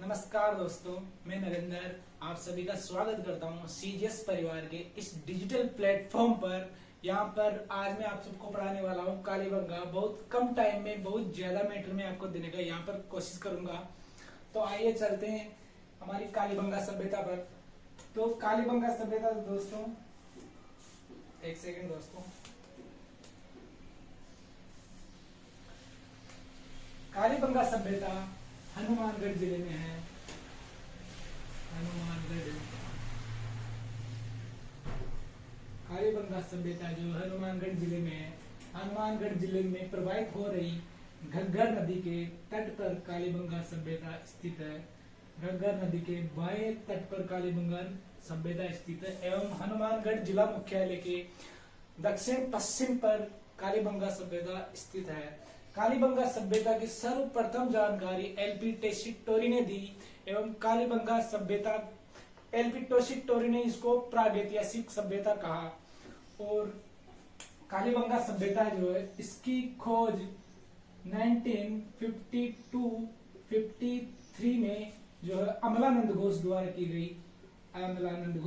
नमस्कार दोस्तों, मैं नरेंद्र आप सभी का स्वागत करता हूं सीजीएस परिवार के इस डिजिटल प्लेटफॉर्म पर। यहां पर आज मैं आप सबको पढ़ाने वाला हूं कालीबंगा। बहुत कम टाइम में बहुत ज्यादा मैटर में आपको देने का यहां पर कोशिश करूंगा। तो आइए चलते हैं हमारी कालीबंगा सभ्यता पर। तो कालीबंगा सभ्यता दोस्तों, एक सेकेंड दोस्तों। कालीबंगा सभ्यता हनुमानगढ़ जिले में है। हनुमानगढ़ कालीबंगा सभ्यता जो हनुमानगढ़ जिले में है, हनुमानगढ़ जिले में प्रवाहित हो रही घग्गर नदी के तट पर कालीबंगा सभ्यता स्थित है। घग्गर नदी के बाएं तट पर कालीबंगा सभ्यता स्थित है एवं हनुमानगढ़ जिला मुख्यालय के दक्षिण पश्चिम पर कालीबंगा सभ्यता स्थित है। कालीबंगा सभ्यता की सर्वप्रथम जानकारी एलपी टेशिटोरी ने दी एवं कालीबंगा सभ्यता एलपी टेशिटोरी ने इसको प्रागैतिहासिक सभ्यता कहा। और कालीबंगा सभ्यता जो है इसकी खोज 1952-53 में जो है अमलानंद घोष द्वारा की गई। अमलानंद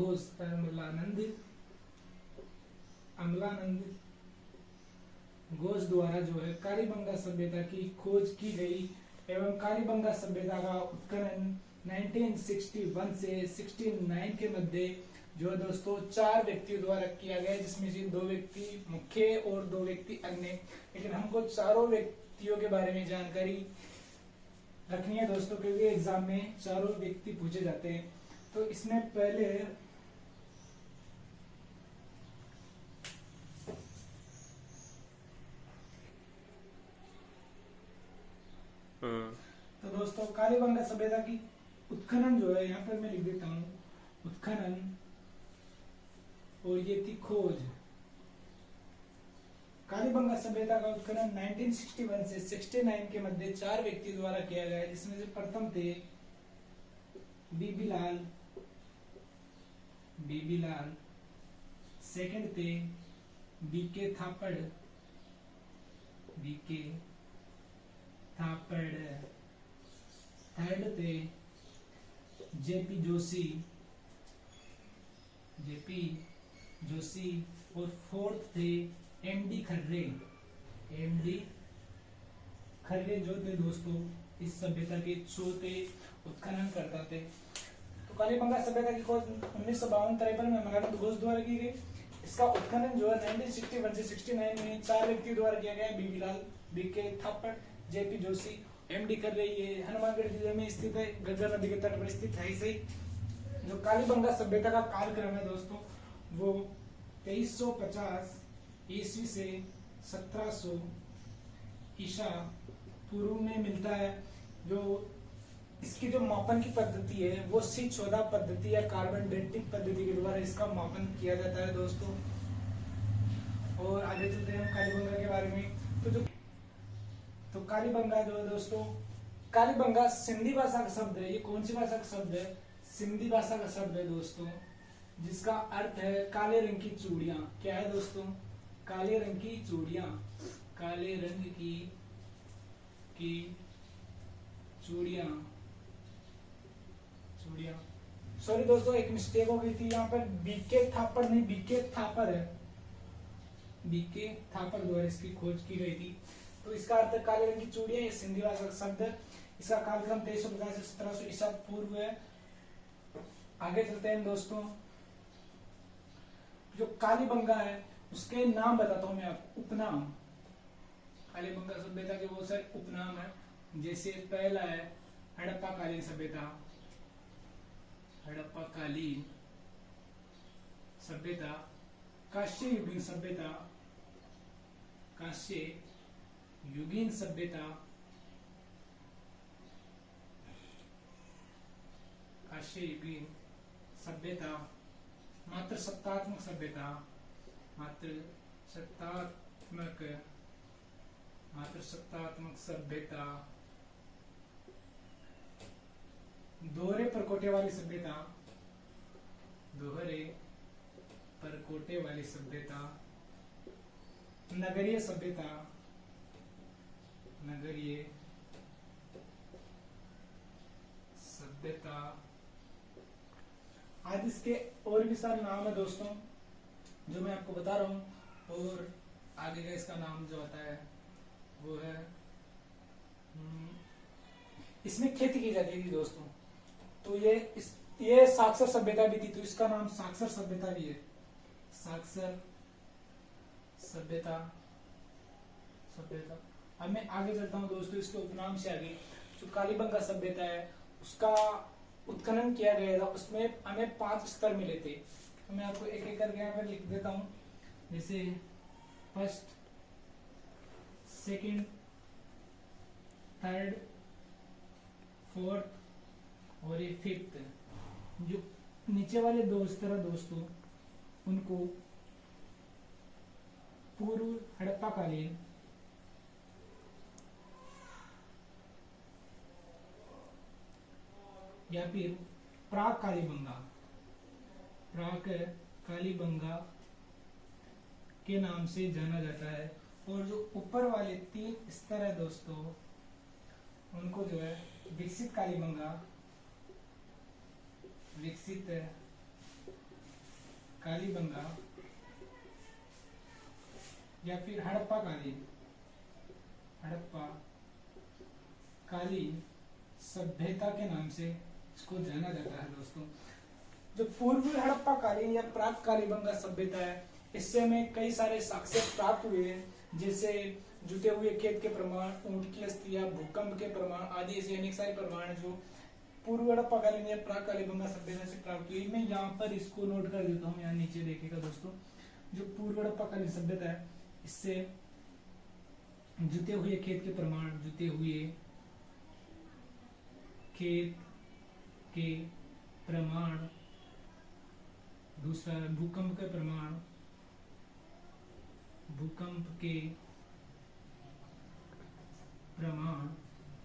घोष द्वारा जो है कालीबंगा सभ्यता की खोज की गई एवं कालीबंगा सभ्यता का उत्खनन 1961 से 69 के मध्य जो है दोस्तों 4 व्यक्तियों द्वारा किया गया, जिसमें से 2 व्यक्ति मुख्य और 2 व्यक्ति अन्य। लेकिन हमको चारों व्यक्तियों के बारे में जानकारी रखनी है दोस्तों, क्योंकि एग्जाम में चारों व्यक्ति पूछे जाते हैं। तो इसमें पहले तो दोस्तों कालीबंगा सभ्यता की उत्खनन जो है यहाँ पर मैं लिख देता हूँ, उत्खनन और ये थी खोज। कालीबंगा सभ्यता का उत्खनन 1961 से 69 के मध्य 4 व्यक्ति द्वारा किया गया, जिसमें से प्रथम थे बीबी लाल, सेकंड थे बीके थापड़, थर्ड थे जेपी जोशी और फोर्थ थे एमडी खर्रे जो थे दोस्तों इस सभ्यता के चौथे उत्खनन करता थे। तो कालीबंगा सभ्यता की खोज 1952-53 में अमलानंद घोष द्वारा की गई। इसका उत्खनन जो है 1961 से 69 में 4 व्यक्तियों द्वारा किया गया, बीबी लाल, बीके थापड़, जेपी जोशी, एमडी कर रही है। हनुमानगढ़ जिले में स्थित है, घग्गर नदी के तट पर स्थित है। इसे जो कालीबंगा सभ्यता का कालक्रम है दोस्तों वो 2350 ईस्वी से 1700 ईसा पूर्व में मिलता है। जो इसकी जो मापन की पद्धति है वो C14 पद्धति या कार्बन डेटिंग पद्धति के द्वारा इसका मापन किया जाता है दोस्तों। और आगे चलते हैं हम कालीबंगा के बारे में। तो कालीबंगा जो है दोस्तों, कालीबंगा सिंधी भाषा का शब्द है। ये कौन सी भाषा का शब्द है? सिंधी भाषा का शब्द है दोस्तों, जिसका अर्थ है काले रंग की चूड़ियां। क्या है दोस्तों? काले रंग की चूड़ियां। काले रंग की चूड़ियां। सॉरी दोस्तों, एक मिस्टेक हो गई थी यहाँ पर, बीके थापड़ नहीं बीके थापर है। बीके थापर द्वारा इसकी खोज की गई थी। तो इसका अर्थ काले रंग की चूड़ियां, ये सिंधी भाषा का शब्द है। इसका कालक्रम 2350 से 1700 ईसा पूर्व है। आगे चलते हैं दोस्तों। जो कालीबंगा है उसके नाम बताता हूं मैं आपको, उपनाम। कालीबंगा सभ्यता के बहुत सारे उपनाम है, जैसे पहला है हड़प्पा कालीन सभ्यता। हड़प्पा कालीन सभ्यता, कांस्य युगीन सभ्यता, कांस्य युगीन सभ्यता, कांस्य युगीन सभ्यता, मात्र सत्तात्मक सभ्यता, मात्र सत्तात्मक सभ्यता, दोहरे परकोटे वाली सभ्यता, दोहरे परकोटे वाली सभ्यता, नगरीय सभ्यता, नगरीय सभ्यता। आज इसके और भी सारे नाम है दोस्तों जो मैं आपको बता रहा हूँ, और आगे का इसका नाम जो आता है वो है, इसमें खेती की जाती थी दोस्तों। तो ये साक्षर सभ्यता भी थी, तो इसका नाम साक्षर सभ्यता भी है। साक्षर सभ्यता सभ्यता। अब मैं आगे चलता हूँ दोस्तों, इसके उपनाम से आगे जो कालीबंगा सभ्यता है उसका उत्खनन किया गया था, उसमें हमें 5 स्तर मिले थे। तो मैं आपको एक एक करके यहाँ पर लिख देता हूँ, जैसे फर्स्ट, सेकंड, थर्ड, फोर्थ और ये फिफ्थ। जो नीचे वाले 2 स्तर है दोस्तों उनको पूर्व हड़प्पा कालीन या फिर प्राग कालीबंगा के नाम से जाना जाता है। और जो ऊपर वाले 3 स्तर है दोस्तों उनको जो है विकसित कालीबंगा या फिर हड़प्पा कालीन सभ्यता के नाम से इसको जाना जाता है दोस्तों। जो पूर्वी हड़प्पा कालीन या प्राग कालीबंगा सभ्यता है, इससे हमें कई सारे साक्ष्य प्राप्त हुए हैं, जैसे जुटे हुए खेत के प्रमाण, ऊंट की अस्थियां, भूकंप के प्रमाण आदि ऐसे अनेक सारे प्रमाण जो पूर्व हड़प्पा कालीन या प्राग कालीबंगा सभ्यता से प्राप्त हुई। मैं यहाँ पर इसको नोट कर देता हूँ, यहाँ नीचे देखिएगा दोस्तों। जो पूर्व हड़प्पा कालीन सभ्यता है इससे जुटे हुए खेत के प्रमाण, जुटे हुए खेत के प्रमाण, दूसरा भूकंप के प्रमाण,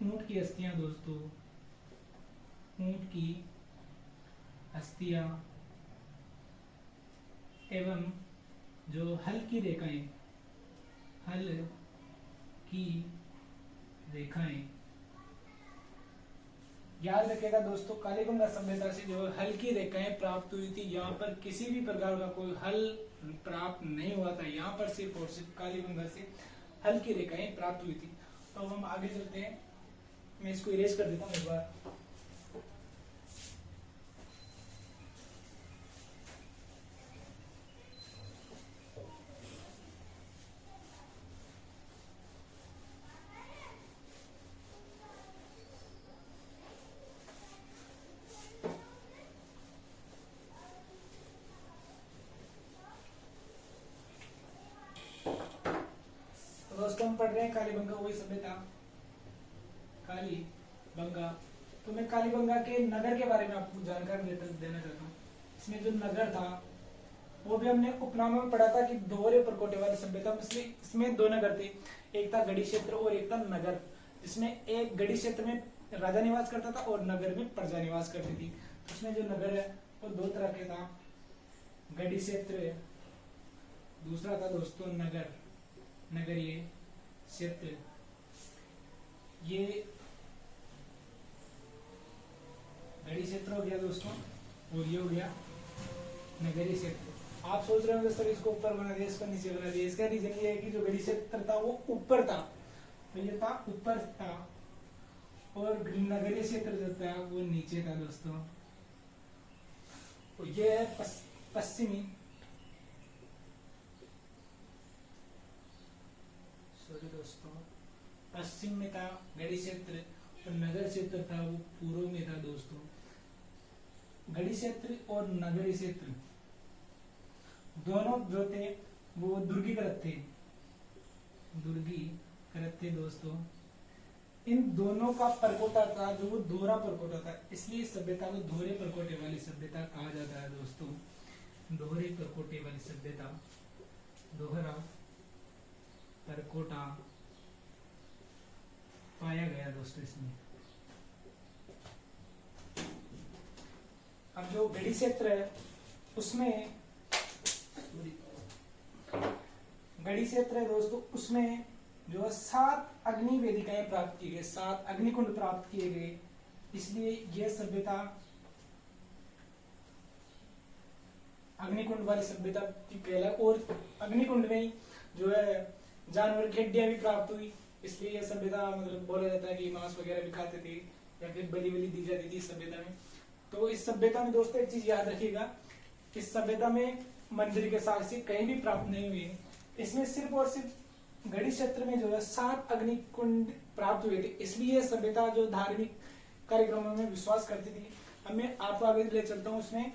ऊंट की अस्थियां दोस्तों, ऊंट की अस्थियां एवं जो हल की रेखाएं। याद रखिएगा दोस्तों, कालीबंगा सभ्यता से जो हल की रेखाएं प्राप्त हुई थी, यहाँ पर किसी भी प्रकार का कोई हल प्राप्त नहीं हुआ था। यहाँ पर सिर्फ और सिर्फ कालीबंगा से हल की रेखाएं प्राप्त हुई थी। तो हम आगे चलते हैं, मैं इसको इरेज कर देता हूँ एक बार। दोस्तों हम पढ़ रहे हैं कालीबंगा वही सभ्यता, कालीबंगा। तो मैं कालीबंगा के नगर के बारे में आपको जानकारी देना चाहता हूँ। इसमें जो नगर था वो भी हमने उपनामों में पढ़ा था कि दोहरे परकोटे वाली सभ्यता। इसमें 2 नगर थे, एक था गढ़ी क्षेत्र और एक था नगर, जिसमें एक गढ़ी क्षेत्र में राजा निवास करता था और नगर में प्रजा निवास करती थी। इसमें जो नगर है वो 2 तरह के था, गढ़ी क्षेत्र, दूसरा था दोस्तों नगरीय क्षेत्र। ये गढ़ी क्षेत्र हो गया दोस्तों और ये हो गया नगरीय क्षेत्र। आप सोच रहे होंगे सर इसको ऊपर बना दिया, इसको नीचे बना दिया। इसका रीजन ये है कि जो गढ़ी क्षेत्र था वो ऊपर था, तो ये था ऊपर था, और नगरीय क्षेत्र जो था वो नीचे था दोस्तों। तो ये है पश्चिमी, दोस्तों पश्चिम में था गढ़ी क्षेत्र और नगर क्षेत्र था वो पूर्व में था दोस्तों। गढ़ी क्षेत्र और नगरीय क्षेत्र दोनों जो थे वो दुर्गीकृत थे दोस्तों। इन दोनों का परकोटा था जो वो दोहरा परकोटा था, इसलिए सभ्यता को दोहरे परकोटे वाली सभ्यता कहा जाता है दोस्तों। दोहरे परकोटे वाली सभ्यता, दोहरा परकोटा पाया गया दोस्तों इसमें। अब जो गढ़ी क्षेत्र है उसमें गढ़ी क्षेत्र है दोस्तों, उसमें जो है 7 अग्नि वेदिकाएं प्राप्त की गई, 7 अग्निकुंड प्राप्त किए गए। इसलिए यह सभ्यता अग्निकुंड वाली सभ्यता की कहला। और अग्निकुंड में ही जो है जानवर की हड्डियां भी प्राप्त हुई, इसलिए यह सभ्यता मतलब बोला जाता है कि मांस वगैरह भी खाते थे या फिर बलि बलि दी जाती थी इस सभ्यता में। तो इस सभ्यता में दोस्तों एक चीज याद रखिएगा, इस सभ्यता में मंदिर के साक्ष्य कहीं भी प्राप्त नहीं हुए। इसमें सिर्फ और सिर्फ गढ़ी क्षेत्र में जो है 7 अग्निकुंड प्राप्त हुए थे, इसलिए यह सभ्यता जो धार्मिक कार्यक्रमों में विश्वास करती थी। अब मैं आपको आगे ले चलता हूँ, उसमें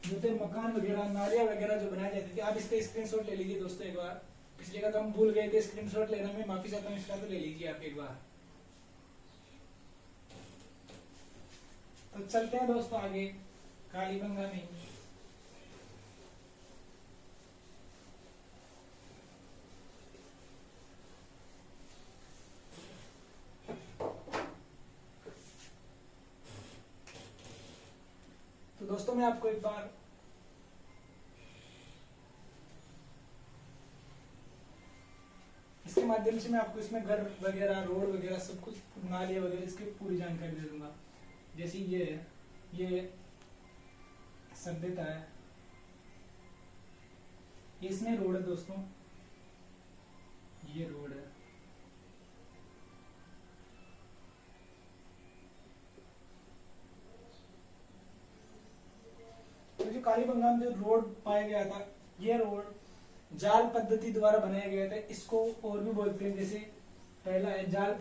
जो थे मकान वगैरह नालियां वगैरह जो बनाए जाते थे। आप इसका स्क्रीनशॉट ले लीजिए दोस्तों एक बार, पिछले का तो हम भूल गए थे स्क्रीनशॉट लेना, मैं माफी चाहता हूँ, इसका तो ले लीजिए आप एक बार। तो चलते हैं दोस्तों आगे कालीबंगा में। तो दोस्तों मैं आपको एक बार इसके माध्यम से मैं आपको इसमें घर वगैरह रोड वगैरह सब कुछ नालियां वगैरह इसकी पूरी जानकारी दे दूंगा। जैसे ये सभ्यता है, ये इसमें रोड है दोस्तों, ये रोड है। तो जो कालीबंगा में जो रोड पाया गया था, ये रोड जाल पद्धति द्वारा बनाया गया था। इसको और भी बोलते हैं, जैसे पहला है जाल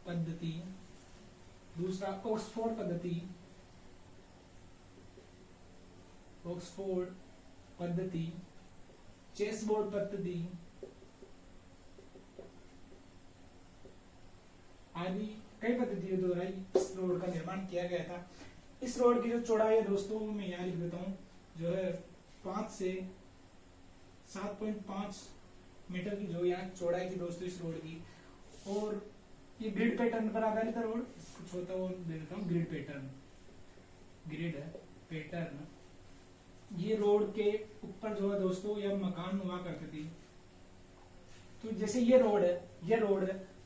पद्धति, दूसरा ऑक्सफोर्ड पद्धति, चेसबोर्ड पद्धति आदि कई पद्धतियों द्वारा इस रोड का निर्माण किया गया था। इस रोड की जो चौड़ाई है दोस्तों, मैं यहाँ लिख देता हूँ, जो है 5 से 7.5 मीटर की जो यहाँ चौड़ाई थी दोस्तों इस रोड की। और ये ग्रिड पैटर्न पर आधारित है रोड, कुछ होता है वो दे देता हूँ, ग्रिड पैटर्न। ये रोड के ऊपर जो है दोस्तों यह मकान हुआ करते थे। तो जैसे ये रोड है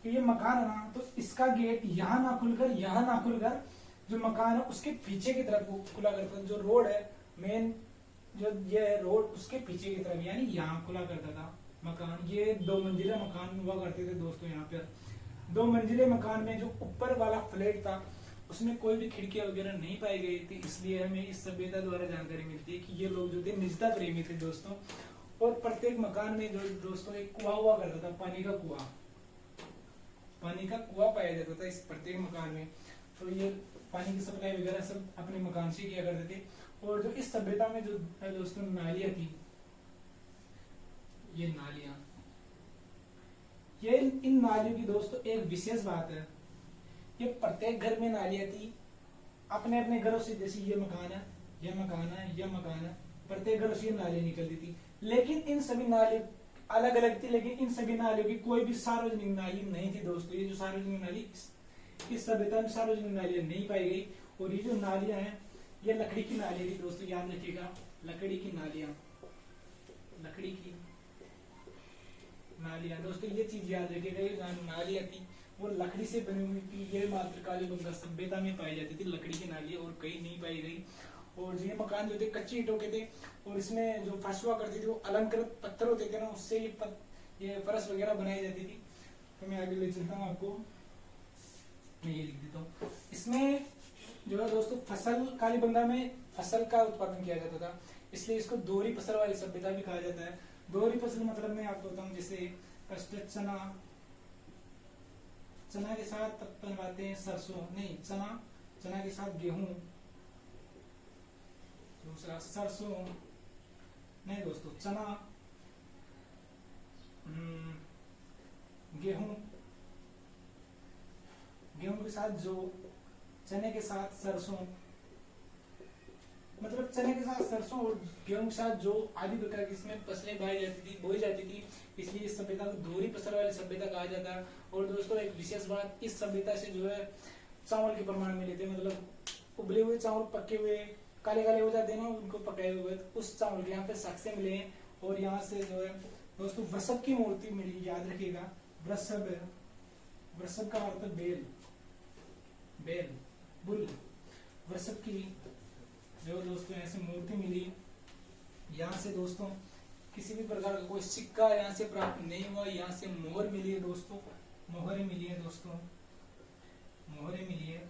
तो ये मकान है ना, तो इसका गेट यहाँ ना खुलकर जो मकान है उसके पीछे की तरफ खुला करता था। जो रोड है मेन, जो ये रोड उसके पीछे की तरफ यानी यहाँ खुला करता था मकान। ये 2 मंजिला मकान हुआ करते थे दोस्तों। यहाँ पर 2 मंजिले मकान में जो ऊपर वाला फ्लैट था उसमें कोई भी खिड़कियां वगैरह नहीं पाई गई थी, इसलिए हमें इस सभ्यता द्वारा जानकारी मिलती है कि ये लोग जो थे निजता प्रेमी थे दोस्तों। और प्रत्येक मकान में जो दोस्तों एक कुआं हुआ करता था, पानी का कुआं पाया जाता था इस प्रत्येक मकान में। तो ये पानी की सप्लाई वगैरह सब अपने मकान से किया करते थे। और जो इस सभ्यता में जो दोस्तों नालियां थी, ये नालियां, ये इन नालियों की दोस्तों एक विशेष बात है, ये प्रत्येक घर में नालियां थी अपने अपने घरों से। जैसे ये मकान है, प्रत्येक घरों से ये नालियां निकलती थी। लेकिन इन सभी नालियां अलग अलग थी, लेकिन इन सभी नालियों की कोई भी सार्वजनिक नाली नहीं थी दोस्तों। ये जो सार्वजनिक नाली इस सभ्यता में सार्वजनिक नालियां नहीं पाई गई। और ये जो नालियां हैं ये लकड़ी की नालियां थी दोस्तों, याद रखिएगा, लकड़ी की नालियां दोस्तों, ये चीज याद रखिएगा, ये नालियां थी वो लकड़ी से बनी हुई थी। ये मात्र कालीबंगा सभ्यता में पाई जाती थी लकड़ी की नालियां, और कहीं नहीं पाई गई। और ये मकान जो थे कच्ची ईंटों के थे, और इसमें जो फर्श हुआ करती थी वो अलंकृत पत्थर होते थे ना, उससे ये फर्श वगैरह बनाई जाती थी। तो मैं आगे ले चलता हूँ आपको, मैं ये लिख देता हूँ। इसमें जो है दोस्तों फसल, कालीबंगा में फसल का उत्पादन किया जाता था, इसलिए इसको दोहरी फसल वाली सभ्यता भी कहा जाता है। दोहरी फसल मतलब मैं आपको बताऊं, जैसे चना के साथ बनवाते हैं सरसों, नहीं चना के साथ गेहूं, दूसरा सरसों नहीं दोस्तों, चना, गेहूं के साथ जो, चने के साथ सरसों, मतलब चने के साथ सरसों और गेहूं के साथ जो आदि प्रकार की इसमें फसलें बोई जाती थी, इसलिए इस सभ्यता को दोहरी फसल वाली सभ्यता कहा जाता है। और दोस्तों एक विशेष बात, इस सभ्यता से जो है चावल के प्रमाण मिले थे, मतलब उबले हुए चावल, पके हुए काले काले हो जाते हैं ना उनको पकाए हुए, उस चावल के यहाँ पे साक्ष्य मिले हैं। और यहाँ से जो है दोस्तों वृषभ की मूर्ति मिली, याद रखिएगा, वृषभ का अर्थ बेल, बेल, बुल, वृषभ की जो दोस्तों यहाँ से मूर्ति मिली। यहाँ से दोस्तों किसी भी प्रकार का कोई सिक्का यहाँ से प्राप्त नहीं हुआ। यहाँ से मोहर मिली है दोस्तों, मोहरें मिली है दोस्तों, मोहरें मिली है।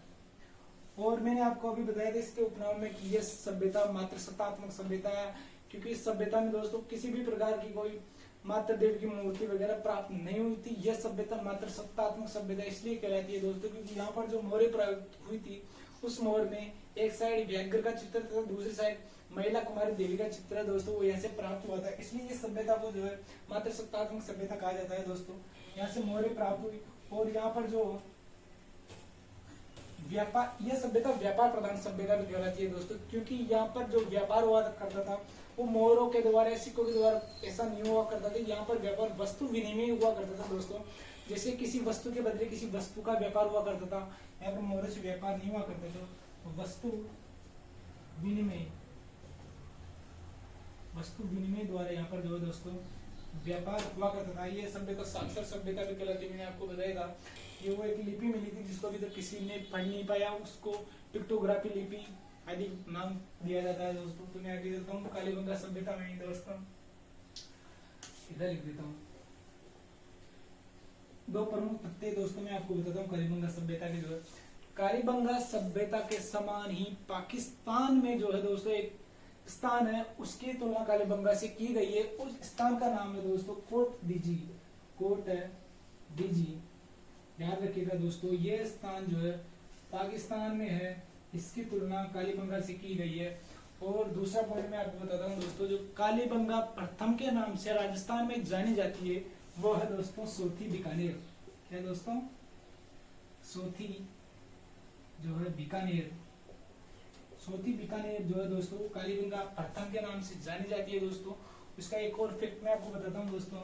और मैंने आपको अभी बताया था इसके उपनाम में कि यह सभ्यता मात्र सत्तात्मक सभ्यता है, क्योंकि इस सभ्यता में दोस्तों किसी भी प्रकार की कोई मात्र देव की मूर्ति वगैरह प्राप्त नहीं हुई थी। यह सभ्यता मात्र सत्तात्मक सभ्यता इसलिए कहलाती है दोस्तों क्योंकि यहाँ पर जो मोहरें प्राप्त हुई थी उस मोहर में एक साइड व्याघ्र का चित्र तथा दूसरी साइड महिला कुमारी देवी का चित्र है दोस्तों, वो यहाँ से प्राप्त हुआ था। इसलिए इस सभ्यता को जो है मात्र सत्तात्मक सभ्यता कहा जाता है दोस्तों। यहाँ से मोहरें प्राप्त हुई और यहाँ पर जो व्यापार, यह सभ्यता व्यापार प्रधान सभ्यता भी कहलाती है दोस्तों, क्योंकि यहाँ पर जो व्यापार हुआ करता था वो मोहरों के द्वारा, सिक्कों के द्वारा ऐसा नहीं हुआ करता था। यहाँ पर व्यापार वस्तु विनिमय हुआ करता था दोस्तों, जैसे किसी वस्तु के बदले किसी वस्तु का व्यापार हुआ करता था। यहाँ पर मोहरों से व्यापार नहीं हुआ करता था, वस्तु विनिमय, वस्तु विनिमय द्वारा यहाँ पर जो है दोस्तों व्यापार हुआ करता था। ये सभ्यता साक्षर सभ्यता भी कहलाती है। मैंने आपको बताया था ये वो एक लिपि मिली थी जिसको अभी तक किसी ने पढ़ नहीं पाया, उसको पिक्टोग्राफी लिपि आदि नाम दिया जाता है दोस्तों। तो मैं आगे देता हूँ कालीबंगा सभ्यता में दोस्तों, इधर लिख देता हूँ। दो प्रमुख तथ्य दोस्तों मैं आपको बताता हूँ कालीबंगा सभ्यता के। जो है कालीबंगा सभ्यता के समान ही पाकिस्तान में जो है दोस्तों एक स्थान है, उसकी तुलना कालीबंगा से की गई है। उस स्थान का नाम है दोस्तों कोट दीजी, कोट दीजी, याद रखिएगा दोस्तों। ये स्थान जो है पाकिस्तान में है, इसकी तुलना कालीबंगा से की गई है। और दूसरा पॉइंट मैं आपको बताता हूँ दोस्तों, जो कालीबंगा प्रथम के नाम से राजस्थान में जानी जाती है वो है दोस्तों सोथी बीकानेर। क्या दोस्तों? सोथी जो है बीकानेर, सोथी बीकानेर जो है दोस्तों कालीबंगा प्रथम के नाम से जानी जाती है दोस्तों। इसका एक और फैक्ट मैं आपको बताता हूँ दोस्तों,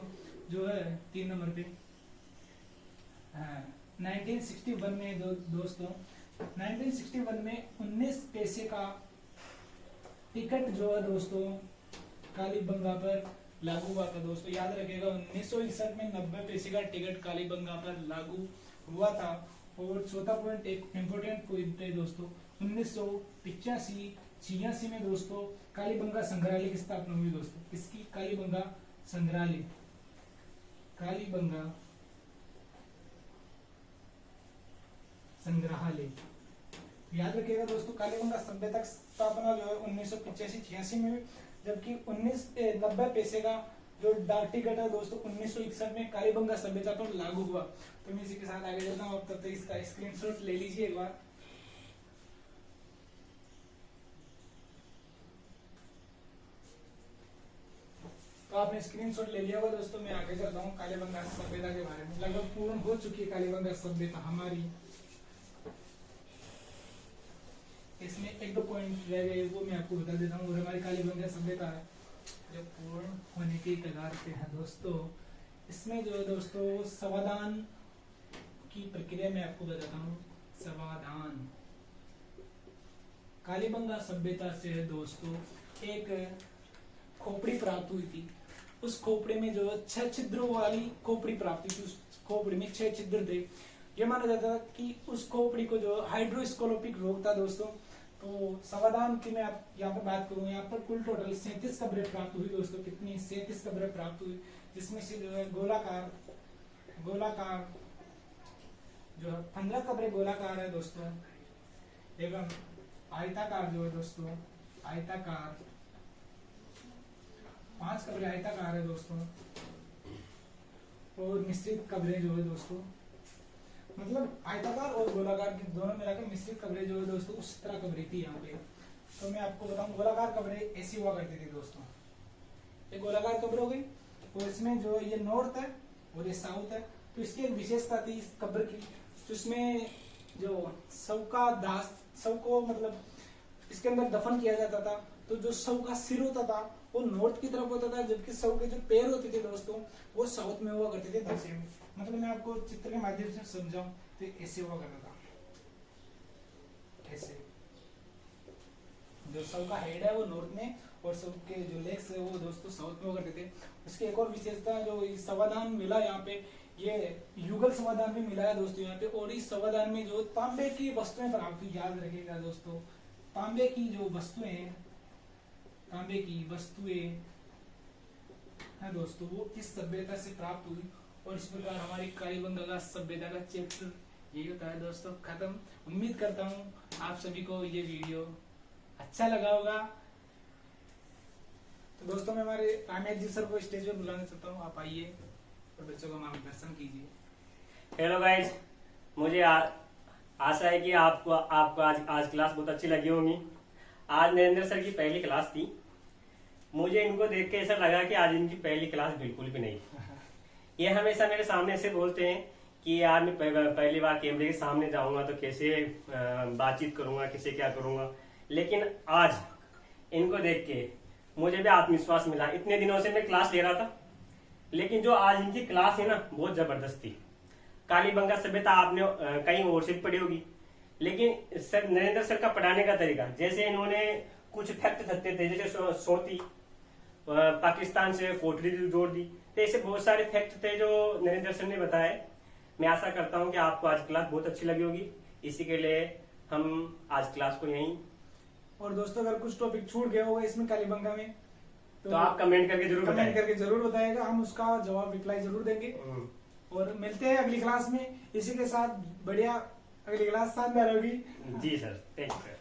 जो है 3 नंबर पे 1961 में दोस्तों 1961 में 19 पैसे का टिकट जो है दोस्तों कालीबंगा पर लागू हुआ था दोस्तों। याद रखिएगा 1961 में 90 पैसे का टिकट कालीबंगा पर लागू हुआ था। और चौथा पॉइंट एक इम्पोर्टेंट पॉइंट है दोस्तों, 1985-86 में दोस्तों कालीबंगा संग्रहालय की स्थापना हुई दोस्तों। इसकी कालीबंगा संग्रहालय, कालीबंगा संग्रहालय, याद रखिएगा दोस्तों। कालीबंगा सभ्यता की स्थापना जो है 1985-86 में हुई, जबकि 90 पैसे का जो डाक टिकट है दोस्तों 1961 में कालीबंगा सभ्यता पर लागू हुआ। तो मैं इसी के साथ आगे चलता हूँ, अब तब तक इसका स्क्रीनशॉट ले लीजिए एक बार। तो आपने स्क्रीनशॉट ले लिया होगा दोस्तों। मैं आगे चलता हूँ कालीबंगा सभ्यता के बारे में। लगभग पूर्ण हो चुकी है कालीबंगा सभ्यता हमारी। इसमें 1-2 पॉइंट रह गए वो मैं आपको बता देता हूँ। और हमारी कालीबंगा सभ्यता है जो पूर्ण होने की कगार पे है दोस्तों। इसमें जो है दोस्तों समाधान की प्रक्रिया मैं आपको बताता हूँ। समाधान कालीबंगा सभ्यता से है दोस्तों एक खोपड़ी प्राप्त हुई थी। उस खोपड़ी में जो 6 छिद्रों वाली खोपड़ी प्राप्त हुई थी। उस खोपड़ी में 6 छिद्र थे। यह माना जाता है कि उस खोपड़ी को जो हाइड्रोस्कोलोपिक रोग था दोस्तों। तो समाधान की मैं यहाँ पर बात करूँ, यहाँ पर कुल टोटल 37 कब्रें प्राप्त हुई दोस्तों। कितनी? 37 कब्रें प्राप्त हुई, जिसमें से जो है गोलाकार जो है 15 कब्रें गोलाकार है दोस्तों, एवं आयताकार जो है दोस्तों, आयताकार 5 कब्रें आयताकार है दोस्तों। और मिश्रित कब्रें जो है दोस्तों, मतलब आयताकार और गोलाकार की दोनों मिलाकर मिश्रित कब्रें जो है दोस्तों उस तरह कब्रें थी यहाँ पे। तो मैं आपको बताऊं गोलाकार कब्रें ऐसी हुआ करती थी दोस्तों। ये गोलाकार कब्र हो गई और इसमें जो ये नॉर्थ है और ये साउथ है। तो इसकी एक विशेषता थी इस कब्र की, तो इसमें जो शव को मतलब इसके अंदर दफन किया जाता था। तो जो शव का सिर होता था वो नॉर्थ की तरफ होता था, जबकि शव के जो पैर होते थे दोस्तों वो साउथ में हुआ करते थे, दक्षिण में। मतलब मैं आपको चित्र के माध्यम से समझाऊं तो ऐसे हुआ करता था, ऐसे। जो शव का हेड है वो नॉर्थ में और शव के जो लेग्स है वो दोस्तों साउथ में हुआ करते थे। उसकी एक और विशेषता जो समाधान मिला यहाँ पे, ये युगल समाधान भी मिला है दोस्तों यहाँ पे। और इस समाधान में जो तांबे की वस्तुएं प्राप्त हुई, याद रखिएगा दोस्तों, तांबे की जो वस्तुएं हैं, तांबे की वस्तुएं है दोस्तों, वो इस सभ्यता से प्राप्त हुई। और इस प्रकार हमारी कालीबंगा का सभ्यता का चैप्टर यही होता है दोस्तों खत्म। उम्मीद करता हूँ आप सभी को ये वीडियो अच्छा लगा होगा। तो दोस्तों मैं हमारे रामेश जी सर को स्टेज पे बुलाना चाहता हूँ, आप आइए और बच्चों का मार्गदर्शन कीजिए। हेलो गाइज, मुझे आशा है कि आपको आज क्लास बहुत अच्छी लगी होंगी। आज नरेंद्र सर की पहली क्लास थी। मुझे इनको देख के ऐसा लगा कि आज इनकी पहली क्लास बिल्कुल भी नहीं। ये हमेशा मेरे सामने से बोलते हैं कि यार मैं पहली बार कैमरे के सामने जाऊंगा तो कैसे बातचीत करूंगा, कैसे क्या करूंगा। लेकिन आज इनको देख के मुझे भी आत्मविश्वास मिला। इतने दिनों से मैं क्लास ले रहा था, लेकिन जो आज इनकी क्लास है ना, बहुत जबरदस्त थी। कालीबंगा सभ्यता आपने कहीं और से भी पढ़ी होगी, लेकिन सर नरेंद्र सर का पढ़ाने का तरीका, जैसे इन्होंने कुछ फैक्ट रखते थे, जैसे सोती पाकिस्तान से कोठरी जोड़ दी, तो ऐसे बहुत सारे फैक्ट थे जो नरेंद्र सर ने बताए। मैं आशा करता हूं कि आपको आज क्लास बहुत अच्छी लगी होगी। इसी के लिए हम आज क्लास को यहीं, और दोस्तों अगर कुछ टॉपिक छूट गया होगा इसमें कालीबंगा में तो आप कमेंट करके जरूर बताइएगा, हम उसका जवाब रिप्लाई जरूर देंगे। और मिलते हैं अगली क्लास में। इसी के साथ बढ़िया अगली क्लास शानदार होगी। जी सर, थैंक यू सर।